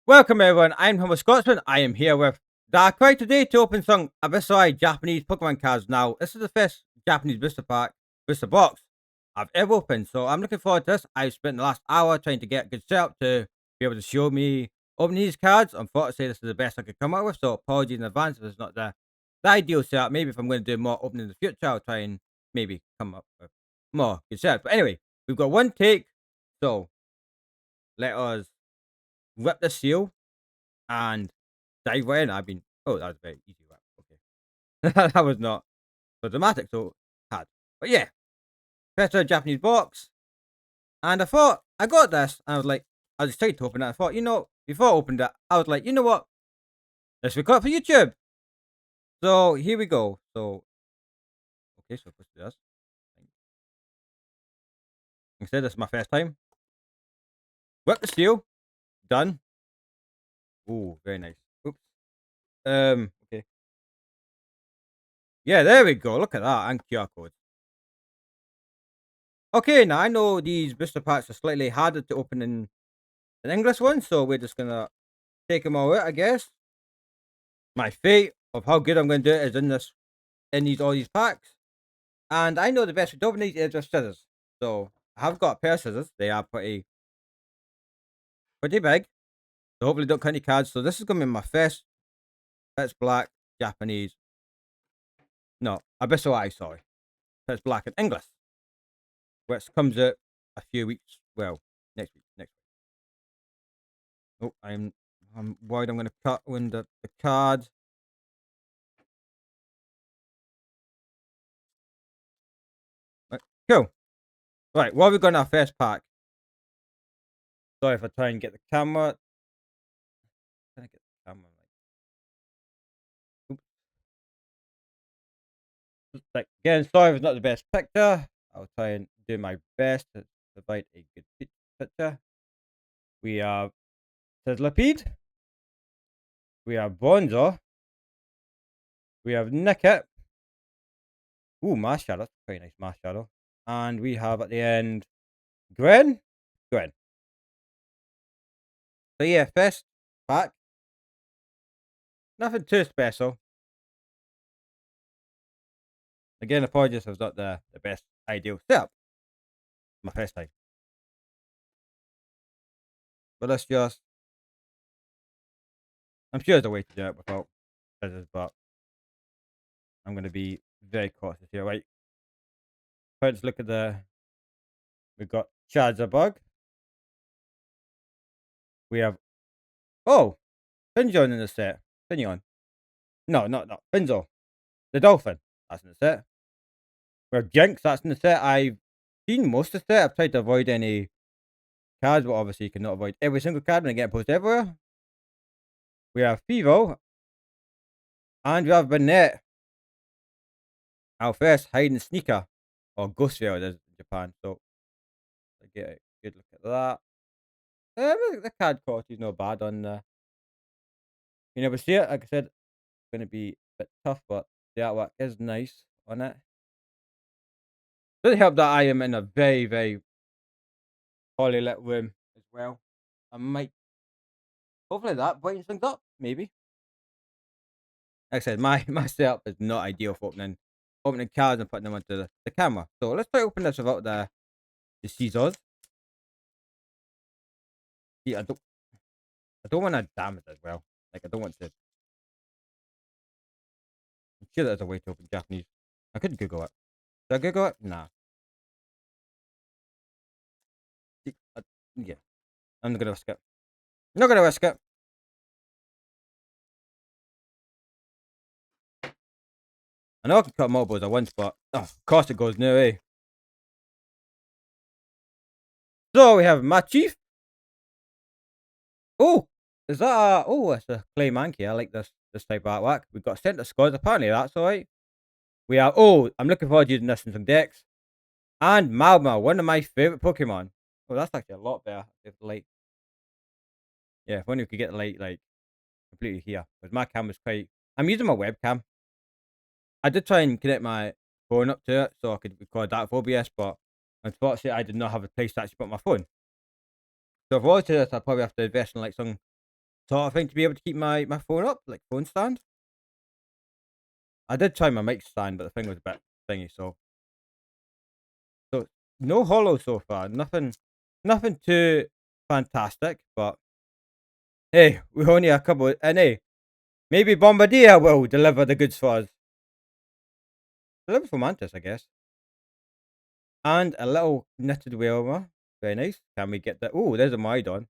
Welcome everyone, I'm Humble Scotsman. I am here with Darkrai today to open some Abyssal Japanese Pokemon cards. Now, this is the first Japanese booster box I've ever opened, so I'm looking forward to this. I've spent the last hour trying to get a good setup to be able to show me opening these cards. Unfortunately, this is the best I could come up with, so apologies in advance if it's not the ideal setup. Maybe if I'm going to do more opening in the future, I'll try and maybe come up with more good setups. But anyway, we've got one take, so let us rip the seal and dive right in. Oh, that was very easy. Right? Okay. That was not so dramatic, so hard. But yeah, first Japanese box. And I thought, I got this. And I was like, I was excited to open it. I thought, before I opened it, I was like, you know what? Let's record for YouTube. So here we go. So, okay, so let's do this. Instead, this is my first time. Whip the seal. Done. Ooh, very nice. Oops. Okay. Yeah, there we go. Look at that. And QR code. Okay, now I know these booster packs are slightly harder to open in an English one, so we're just gonna take them all out, I guess. My fate of how good I'm gonna do it is in all these packs. And I know the best way to open these is with scissors. So I have got a pair of scissors. They are pretty big. So hopefully don't cut any cards. So this is gonna be my first Pitch Black Japanese. No, Abyssal Eye, sorry. Pitch Black in English. Which comes out a few weeks. Well, next week. Oh, I'm worried I'm gonna cut when the card. Right, cool. Right, what have we got in our first pack? Sorry if I try and get the camera. Trying to get the camera right. Oops. Like, again, sorry if it's not the best picture. I'll try and do my best to provide a good picture. We have Sizzlipede. We have Bonzo. We have Nickit. Ooh, Marshadow. That's a very nice Marshadow. And we have at the end Gwen. So yeah, first pack. Nothing too special. Again, apologies if it's not the best ideal setup. My first time. But let's just. I'm sure there's a way to do it without scissors, but I'm going to be very cautious here. Right. Let's look at we've got Charizard. We have, oh, Finjon in the set. Finjon. No, not Finzo. The dolphin. That's in the set. We have Jinx. That's in the set. I've seen most of the set. I've tried to avoid any cards, but obviously you cannot avoid every single card when they get posted everywhere. We have Fivo. And we have Banette. Our first hiding sneaker. Or Ghost Veil, it is in Japan. So, I get a good look at that. The card quality is not bad on you never see it. Like I said, it's going to be a bit tough, but the artwork is nice on it. Doesn't help that I am in a very, very poorly lit room as well. I might, hopefully that brightens things up, maybe. Like I said, my setup is not ideal for opening cards and putting them onto the camera. So let's try to open this without the scissors. Yeah, I don't want to damage it as well. Like I don't want to. I'm sure there's a way to open Japanese. I could Google it. Should I Google it? Nah. Yeah, I'm not gonna risk it. Not gonna risk it. I know I can cut mobiles at once, but of course it goes no way. So we have Machief. Oh, is that it's a clay monkey. I like this type of artwork. We've got center scores. Apparently that's alright. We have I'm looking forward to using this in some decks. And Malma, one of my favourite Pokemon. Oh, that's actually a lot better if the light. Yeah, if only we could get the light like completely here. Because my camera's quite, I'm using my webcam. I did try and connect my phone up to it so I could record that for OBS, but unfortunately I did not have a place to actually put my phone. So if I wanted to do this, I'd probably have to invest in like some sort of thing to be able to keep my phone up, like phone stand. I did try my mic stand, but the thing was a bit thingy, so no hollow so far. Nothing too fantastic, but hey, we're only a couple, and hey, maybe Bombardier will deliver the goods for us. Deliver for Mantis, I guess. And a little knitted Whalmer. Very nice. Can we get that? Oh, there's a Mydon.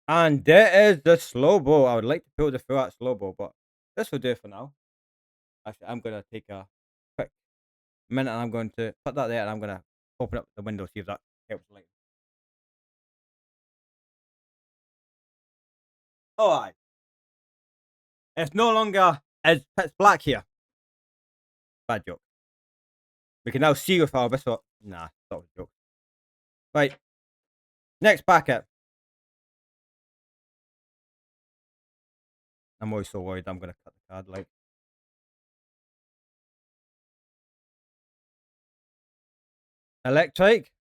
And there is the slow bow. I would like to build the full out slow bow, but this will do for now. Actually, I'm gonna take a quick minute and I'm going to put that there and I'm gonna open up the window, see if that helps light. Oh aye. It's no longer as pitch black here. Bad joke. We can now see with our whistle. Nah, that was a joke. Right. Next packet. I'm always so worried I'm gonna cut the card like. Electric.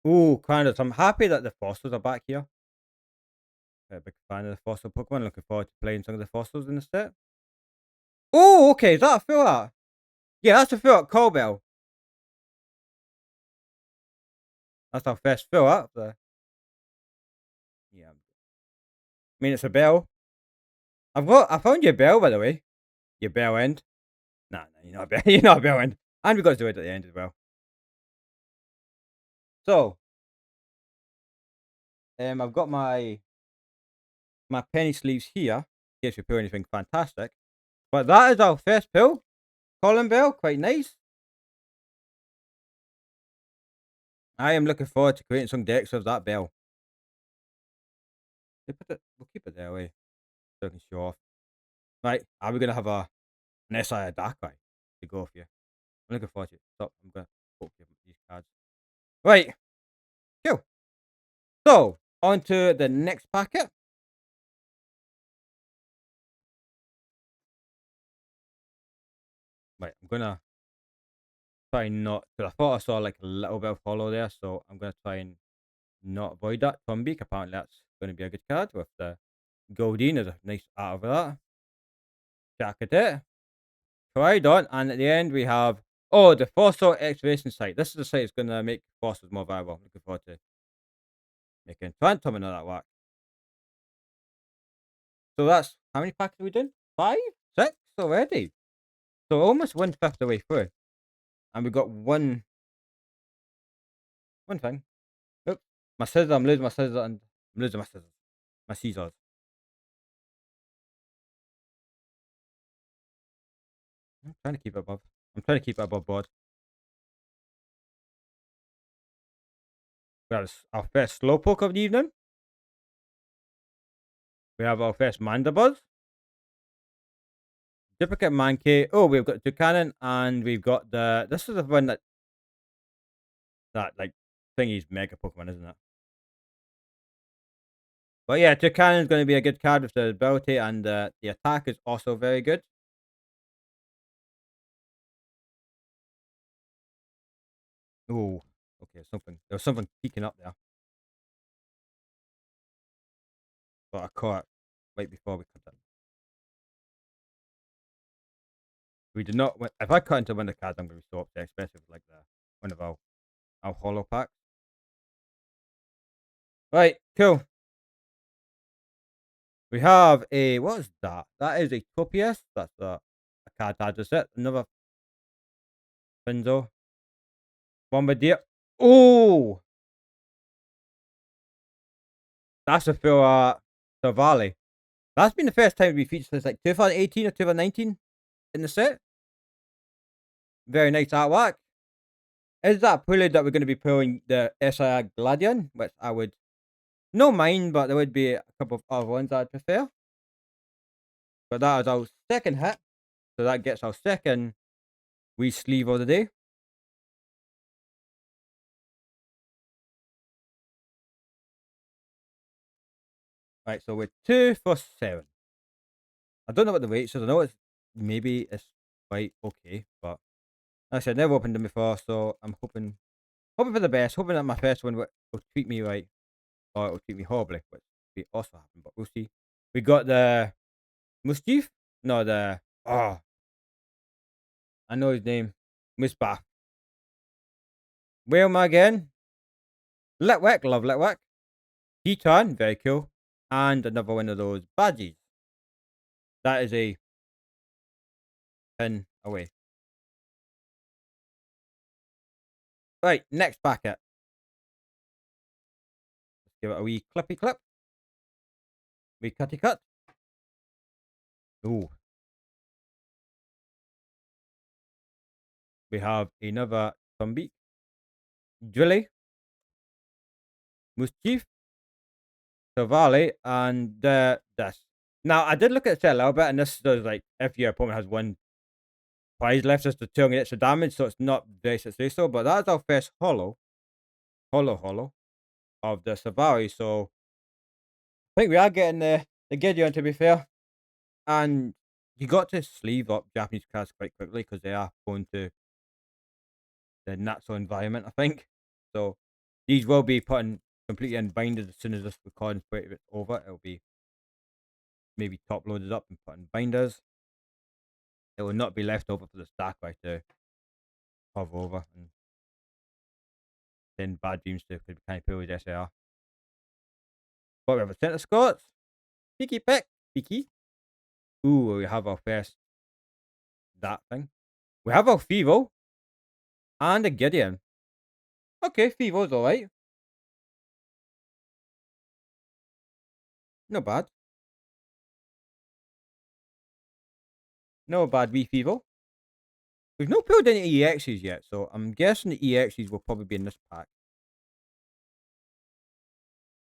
Ooh, kind of. I'm happy that the fossils are back here. A big fan of the fossil Pokemon. Looking forward to playing some of the fossils in the set. Oh, okay. Is that a fill art? Yeah, that's a fill art Cobell. That's our first fill art. Yeah. I mean, it's a bell. I found your bell, by the way. Your bell end. Nah, you're not a bell. You're not a bell end. And we got to do it at the end as well. So, I've got my penny sleeves here, in case we pull anything fantastic. But that is our first pull. Colin Bell, quite nice. I am looking forward to creating some decks of that bell. We'll keep it there away, so I can show off. Right, are we gonna have an SI Darkrai to go with you? I'm looking forward to it. Stop, I'm gonna open these cards. Right, cool. So, on to the next packet. Right, I'm gonna try not, because I thought I saw like a little bit of hollow there, so I'm gonna try and not avoid that. Tumbeak, apparently that's gonna be a good card with the Goldeen. There's a nice art of that. Jacket, Koraidon, and at the end we have the fossil excavation site. This is the site that's gonna make fossils more viable. I'm looking forward to making Phantom and all that work. So that's how many packs are we doing? 5? 6 already. So almost 1/5 of the way through. And we got one thing. Oops. My scissors, I'm losing my scissors and I'm losing my scissors. My scissors. I'm trying to keep it above. I'm trying to keep it above board. We have our first Slowpoke of the evening. We have our first Mandibuzz. Duplicate Mankey. Oh, we've got Toucannon and we've got this is the one that like thingy's mega Pokemon, isn't it? But yeah, Toucannon is going to be a good card with the ability and the attack is also very good. Oh, okay, there was something peeking up there. But I caught it right before we cut it. We did not. If I cut into one of the cards, I'm going to be so upset, especially with like one of our hollow packs. Right, cool. We have what is that? That is a Topias. That's a card I just set. Another Finzo. Bombardier. Oh! That's a full Savali. That's been the first time we featured since like 2018 or 2019 in the set. Very nice artwork. Is that Pulid that we're going to be pulling the SIR Gladion, which I would no mind, but there would be a couple of other ones I'd prefer. But that is our second hit, so that gets our second wee sleeve of the day. Right, so we're 2 for 7. I don't know what the weight is. I know it's quite okay, but like I said, never opened them before, so I'm hoping for the best. Hoping that my first one will treat me right. or it will treat me horribly, which may also happen, but we'll see. We got the Mustief? No, the I know his name. Musbah. Where am I again? Litwick, love Litwick. Teton, very cool. And another one of those badges. That is a pin away. Right, next packet. Let's give it a wee clippy clip. Wee cutty cut. Ooh. We have another Thumbeak. Drilly. Mustief. Savali. And this. Now, I did look at it a little bit, and this does, like, if your opponent has one prize left, just to 200 extra damage, so it's not very successful, but that's our first holo of the Savali, so I think we are getting the Gideon, to be fair. And you got to sleeve up Japanese cards quite quickly because they are prone to the natural environment, I think. So these will be putting completely in binders as soon as this recording's over. It'll be maybe top loaded up and put in binders. It will not be left over for the stacker to hover over and send bad dreams to, could be kind of poor with SAR. But we have a Centre Scots. Peaky pick. Peaky. Ooh, we have our first that thing. We have our Fivo. And a Gideon. Okay, Fivo's alright. Not bad. No bad wee Fivo. We've not pulled any EXs yet, so I'm guessing the EXs will probably be in this pack.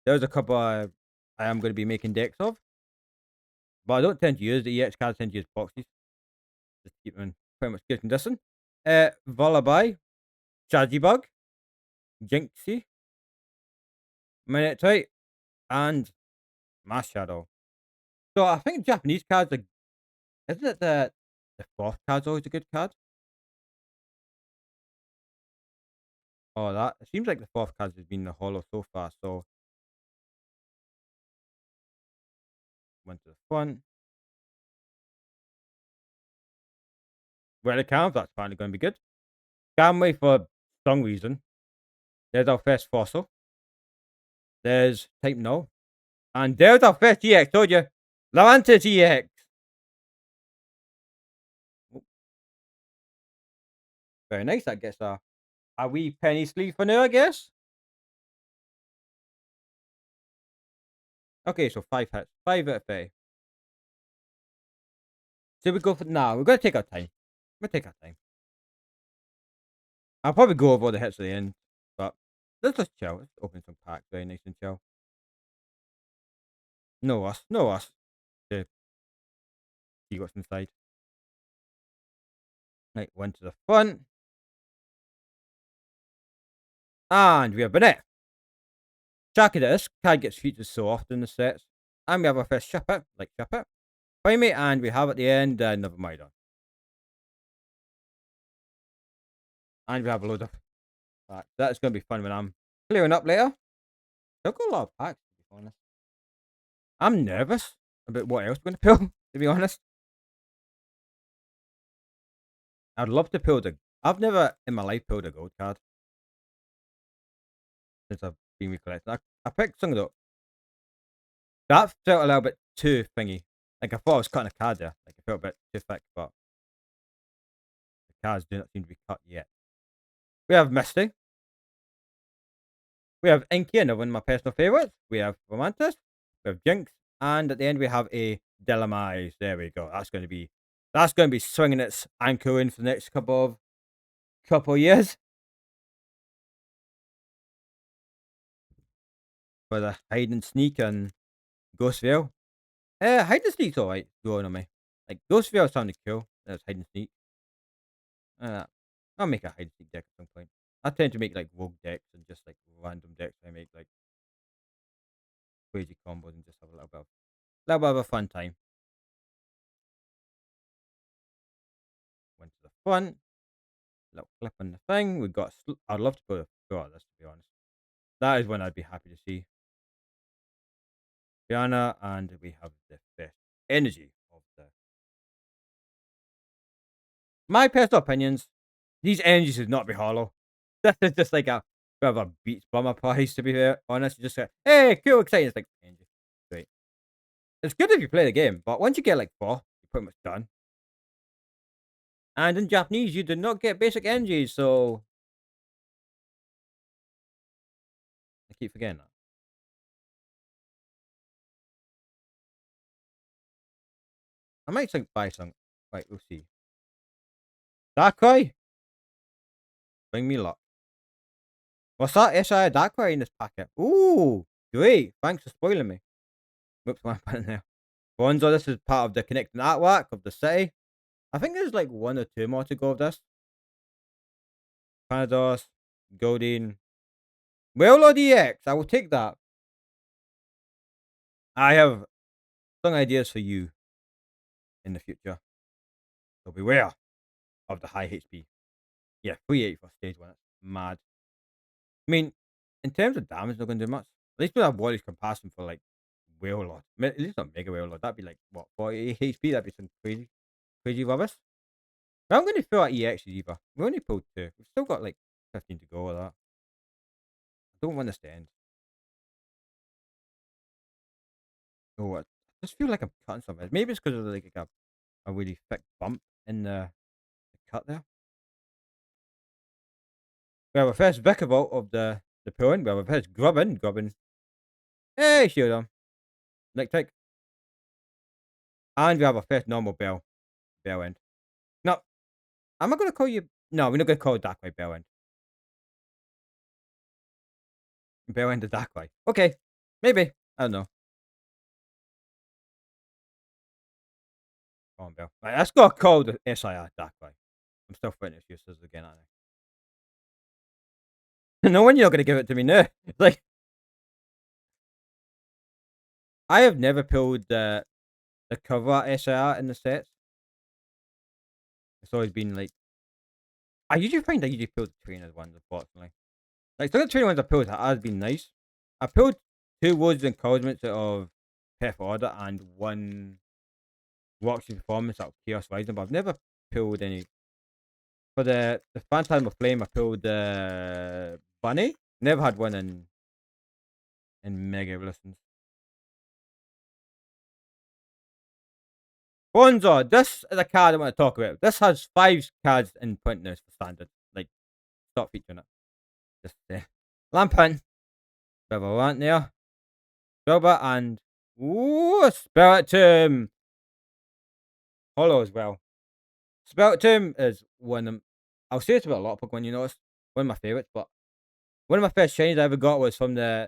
There's a couple I am going to be making decks of. But I don't tend to use the EX cards, I tend to use boxes. Just keep them in pretty much good condition. Vullaby. Shagibug. Jinxie. Minute and Mass Shadow. So I think Japanese cards are. Isn't it the fourth card's always a good card? Oh, that. It seems like the fourth card has been the holo so far, so. Went to the front. Relicanth, that's finally going to be good. Scanway for some reason. There's our first fossil. There's Type No. And there's our first GX, told you. Lavanta GX. Very nice, that gets a wee penny sleeve for now, I guess. Okay, so 5 hits. 5 out of 30. So we go for now. We're gonna take our time. We'll take our time. I'll probably go over all the hits at the end, but let's just chill. Let's open some packs, very nice and chill. No us. To see what's inside. Right, one to the front. And we have Bennett. Chakadis card gets featured so often in the sets. And we have our first Shipper, like Shipper. Primate, and we have at the end another Mydon. And we have a load of packs. That's going to be fun when I'm clearing up later. I've got a lot of packs, to be honest. I'm nervous about what else we're going to pull, to be honest. I'd love to pull the. I've never in my life pulled a gold card since I've been recollecting. I picked some of the. That felt a little bit too thingy. Like I thought I was cutting a card there. Like it felt a bit too thick, but the cards do not seem to be cut yet. We have Misty. We have Inky, another one of my personal favourites. We have Romantis. We have Jinx. And at the end we have a Delamise. There we go. That's going to be swinging its ankle in for the next couple of years. For the hide and sneak and Ghost Veil. Hide and sneak's alright going on me. Like Ghost Veil sounded cool. That's hide and sneak. I'll make a hide and seek deck at some point. I tend to make like rogue decks and just like random decks. I make like crazy combos and just have a little bit of a fun time. Went to the front, little clip on the thing. We got. I'd love to go to this, to be honest. That is one I'd be happy to see. Piranha, and we have the first energy of the. My personal opinions, these energies should not be hollow. This is just like a bit of a beach bummer prize, to be fair, honest. You just say, hey, cool, exciting. It's like, energy. Great. It's good if you play the game, but once you get like 4, you're pretty much done. And in Japanese, you do not get basic energies, so I keep forgetting that. I might think buy some. Right, we'll see. Darkrai, bring me luck. What's that? SI Darkrai in this packet. Ooh, great. Thanks for spoiling me. Whoops, my button there. Bonzo, this is part of the connecting artwork of the city. I think there's like 1 or 2 more to go of this. Panados, Goldeen. Wailord EX, I will take that. I have some ideas for you in the future. So beware of the high HP. Yeah, 380 for stage 1. That's mad. I mean, in terms of damage, not going to do much. At least we have Warriors comparison for like Wailord. At least not Mega Wailord. That'd be like, what, 40 HP? That'd be some crazy, crazy rubbish. But I'm going to feel like EXs either. We only pulled 2. We've still got like 15 to go with that. I don't want this to end. Oh, I just feel like I'm cutting something. Maybe it's because of like a really thick bump in the cut there. We have a first Vikavolt of the Pulling. We have a first Grubbin. Grubbin. Hey, shield him. Nick Tick. And we have a first normal Bell. Bell End. No, am I going to call you? No, we're not going to call it Darkrai Bell End. Bell End the Darkrai. Okay, maybe. I don't know. Come on, Bell. Right, let's go call the SIR Darkrai. I'm still fighting this useless again, aren't I? No one, you're not going to give it to me now. It's like, I have never pulled the cover SIR in the sets. It's always been like, I usually find I usually pull the trainer ones, unfortunately. Like, some of the trainer ones I pulled has been nice. I pulled 2 words of encouragement of Perfect Order and 1 Roxy performance out of Chaos Rising, but I've never pulled any. For the Phantasm of Flame, I pulled the Bunny. Never had one in Mega Evolutions. Bonzo, this is a card I want to talk about. This has 5 cards in print now for standard. Like, stop featuring it. Just Lampin. Bit of a rant there. Silver and ooh, Spiritomb. Hollow as well. Spiritomb is one of them. I'll say it's about a lot of Pokemon, you know, it's one of my favourites, but one of my first shinies I ever got was from the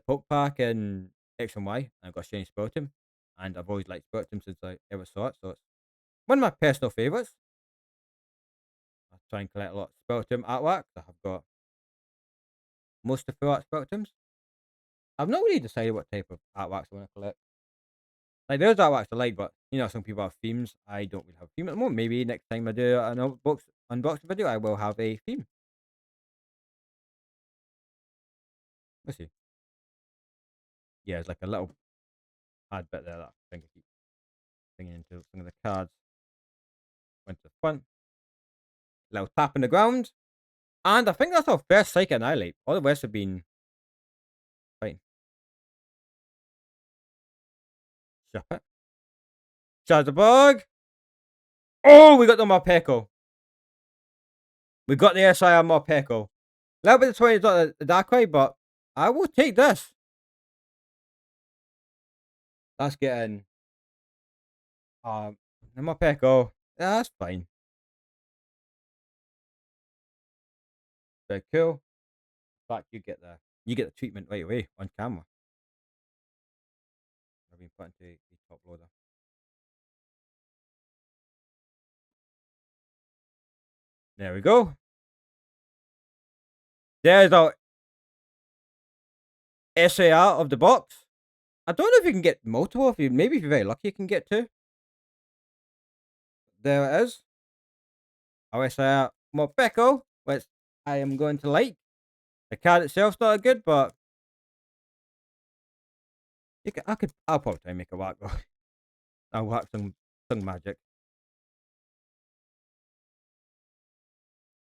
Poke Pack in X and Y. I got shiny Spiritomb, and I've always liked Spiritomb since I ever saw it, so it's one of my personal favourites. I try and collect a lot of Spiritomb artwork. I have got most of the full art Spiritombs. I've not really decided what type of artworks I want to collect. Like, there's artworks I like, but you know, some people have themes. I don't really have a theme at the moment. Maybe next time I do an unboxing video, I will have a theme. Let's see. Yeah, it's like a little pad bit there that I think I keep thinking into some of the cards. Went to the front. Little tap in the ground. And I think that's our first Psychic Annihilate. All the rest have been fine. Shut it. Shadowbug. Oh, we got the Morpeko. We got the SIR Morpeko. A little bit disappointed got the Darkrai, but I will take this. That's getting the Morpeko. Yeah, that's fine. Very cool. In fact, you get the treatment right away on camera. I've been put into the top loader. There we go. There's our SAR of the box. I don't know if you can get multiple. Maybe if you're very lucky, you can get 2. There it is. Our SAR Morpeko, which I am going to like. The card itself's not good, but I'll probably try and make it work though. I'll work some magic.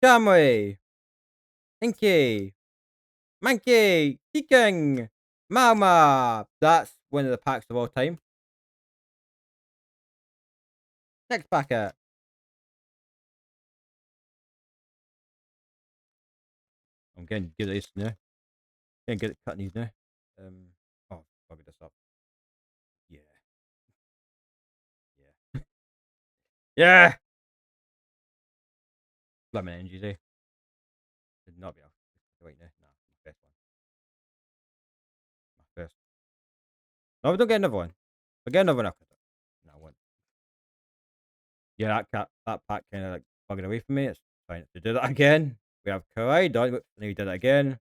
Camry, Inky, Mankey, King, Mama. That's one of the packs of all time. Next packet. I'm getting good at this now. Getting good at cutting these now. Oh, probably this up. Yeah, yeah, yeah. Lemon energies, eh? Should not be off. Wait, no, nah, my first one. My first. No, we don't get another one. We get another one after that. No, I won't. Yeah, that pack kind of like bugging away from me. It's trying to do that again. We have Koraidon. Whoops, and we did it again.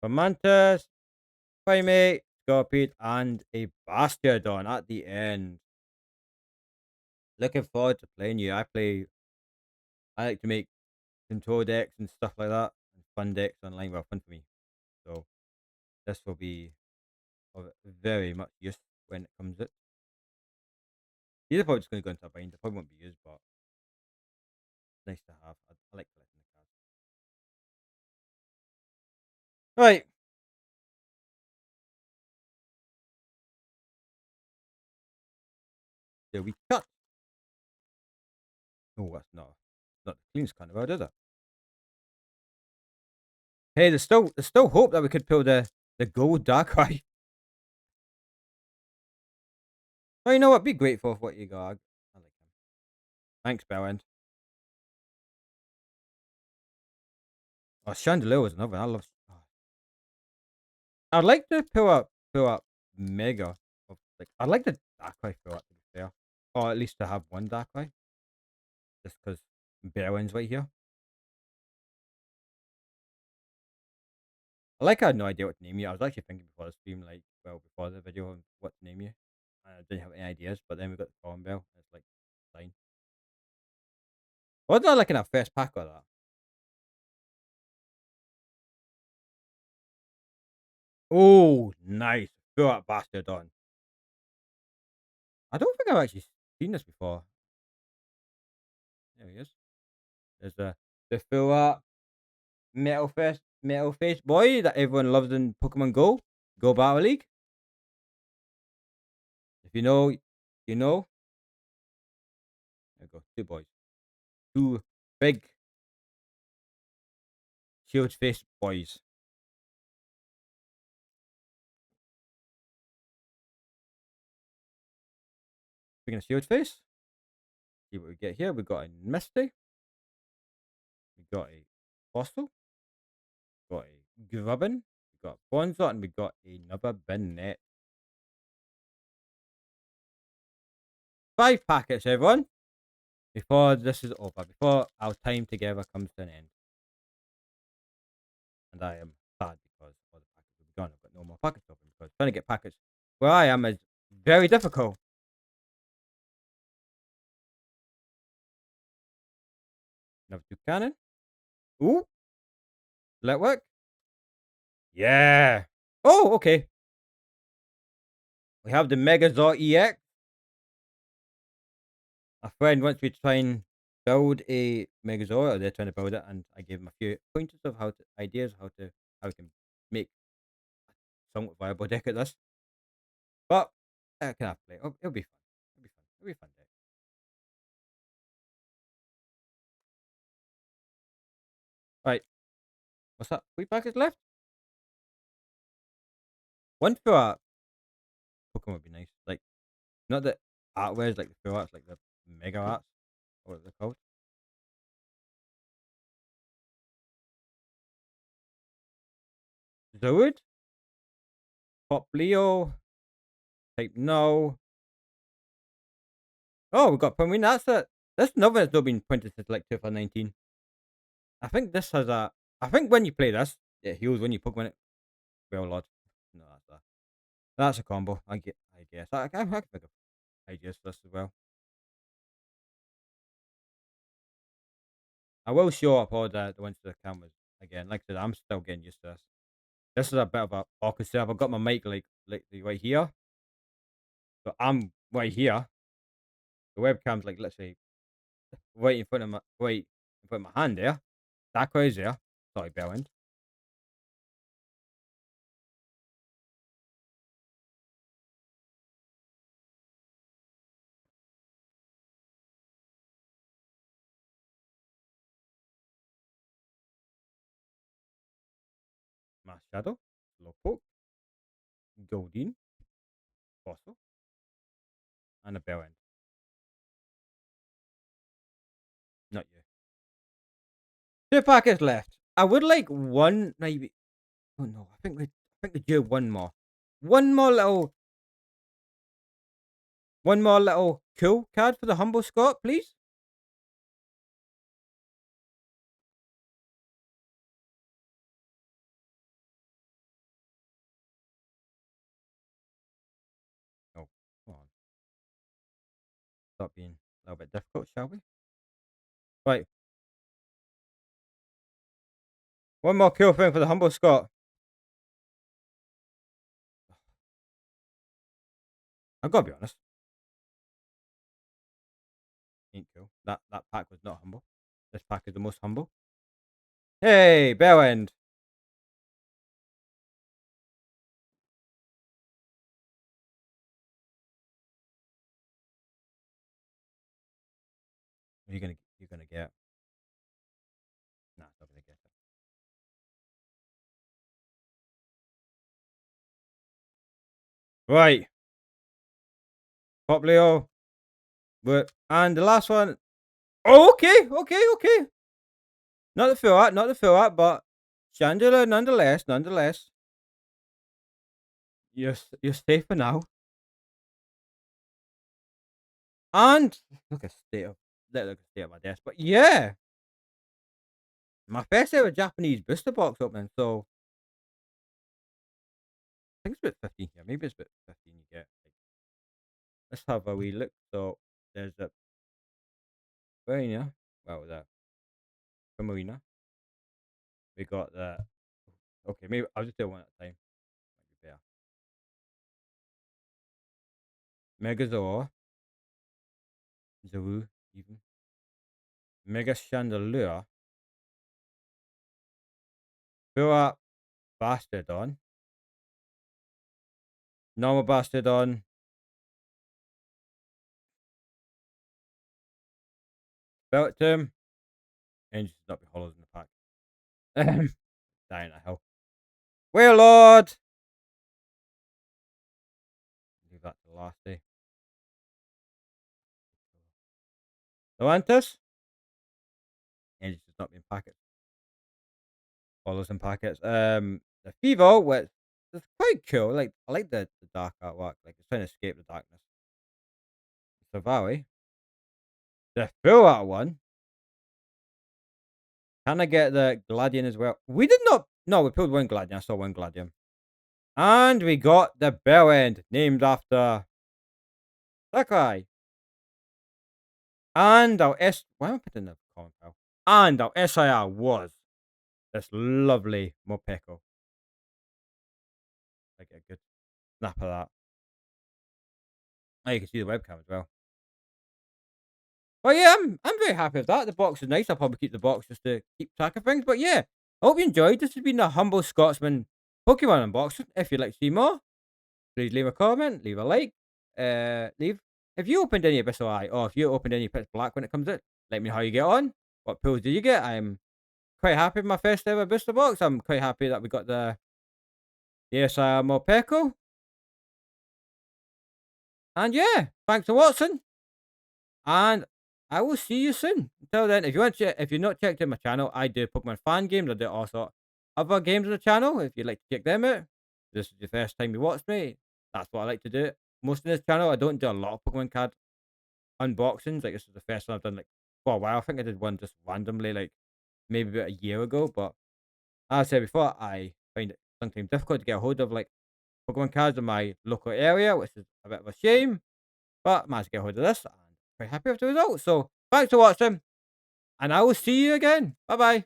Fomantis, Primate, Scorpion, and a Bastiodon at the end. Looking forward to playing you. I like to make control decks and stuff like that. And fun decks online. Well, fun for me. So this will be of very much use when it comes out. These are probably just going to go into a bind. They probably won't be used, but it's nice to have. I like collecting the cards. Right. There we cut. Oh, that's not the cleanest kind of word, is it? Hey, there's still hope that we could pull the gold Darkrai. Oh, you know what? Be grateful for what you got. I like him. Thanks, Bellend. Oh, Chandelier was another one. I love. Oh. I'd like to pull up Mega. I'd like the Darkrai pull up to be fair, or at least to have one Darkrai, just because Bellend's right here. I had no idea what to name you. I was actually thinking before the stream, like, well, before the video, on what to name you. I didn't have any ideas, but then we got the Thorn Bell. It's like, fine. Wasn't that like in our first pack or that? Oh, nice. Throw that bastard on. I don't think I've actually seen this before. There he is. There's the full art metal face boy that everyone loves in Pokemon Go. Go Battle League. If you know, you know. There we go. Two boys. Two big shield face boys. Speaking of shield face, see what we get here. We got a Misty. We got a Fossil. We got a Grubbin. We got Bonzot, and we got another Binet. 5 packets, everyone. Before this is over, before our time together comes to an end. And I am sad because all the packets will be gone. I've got no more packets open because trying to get packets where I am is very difficult. Another Toucannon. Ooh. Will that work? Yeah. Oh, okay. We have the Megazord EX. A friend wants me to try and build a Megazord, or they're trying to build it, and I gave him a few pointers of ideas how we can make a somewhat viable deck at this. But I can have to play. It'll be fun. It'll be fun. It'll be a fun deck. Right. What's that? 3 packets left? One for a Pokemon would be nice. Like, not the artwares, like the full arts, like the mega arts, or what they're called. Zood, Pop Leo, Type No. Oh, we got Pumween. That's it. This novel has not been printed since like 2019. I think this has a. I think when you play this, it heals when you Pokemon it. Well, Lord. No, that's a combo. I guess. I can think of ideas for this as well. I will show up all the ones to the cameras again. Like I said, I'm still getting used to this. This is a bit of a awkward setup. I've got my mic like right here, so I'm right here. The webcam's like literally right in front of my hand there. That guy's there. Sorry, Bellend. My shadow, Slowpoke, Goldeen, Fossil, and a Bellend. Not you. 2 packets left. I would like one, maybe. Oh no, I think we do one more little cool card for the humble Scott, please. Oh, come on. Stop being a little bit difficult, shall we? Right. One more cool thing for the humble Scott. I've got to be honest. Ain't cool. That pack was not humble. This pack is the most humble. Hey, Bellend. You're gonna get? Nah, it's not gonna get it. Right. Pop Leo. But and the last one. Oh, okay. Not the full art, but Chandler nonetheless. You're safe for now. And look at state of my desk. But yeah, my first ever Japanese booster box opening. So I think it's about 15 here. Maybe it's about 15 you get. Let's have a wee look. So there's a Marina. Well, that Marina. We got the. Okay, maybe I'll just do one at a time. Might be better. Megazord. Zaru, even. Mega Chandelier. Fill up Bastardon. Normal Bastardon. Beltum. And just not be hollows in the pack. Dying a hell. Well, Lord. Leave that to the last day. Atlantis. And it's just not being packets. Hollows in packets. The Fevo, which is quite cool. I like the dark artwork. Like it's trying to escape the darkness. Savali. The full art one. Can I get the Gladian as well? We did not. No, we pulled one Gladian. I saw one Gladian. And we got the Bellend, named after Sakai. And our why am I putting the comment file? And our SIR was this lovely Morpeko. I get a good snap of that. Oh, you can see the webcam as well. But yeah, I'm very happy with that. The box is nice. I'll probably keep the box just to keep track of things. But yeah, I hope you enjoyed. This has been the Humble Scotsman Pokemon unboxing. If you'd like to see more, please leave a comment, leave a like, leave. If you opened any Abyssal Eye, or if you opened any Pitch Black when it comes out, let me know how you get on. What pulls did you get? I'm quite happy with my first ever booster box. I'm quite happy that we got the SIR Morpeko. And yeah, thanks for watching. And I will see you soon. Until then, if you're not checked out my channel, I do Pokemon fan games. I do also other games on the channel. If you'd like to check them out, this is the first time you watched me. That's what I like to do. Most of this channel, I don't do a lot of Pokemon card unboxings. Like this is the first one I've done like for a while. I think I did one just randomly, like maybe about a year ago. But as I said before, I find it sometimes difficult to get a hold of like Pokemon cards in my local area, which is a bit of a shame. But I managed to get a hold of this and very happy with the results. So thanks for watching, and I will see you again. Bye bye.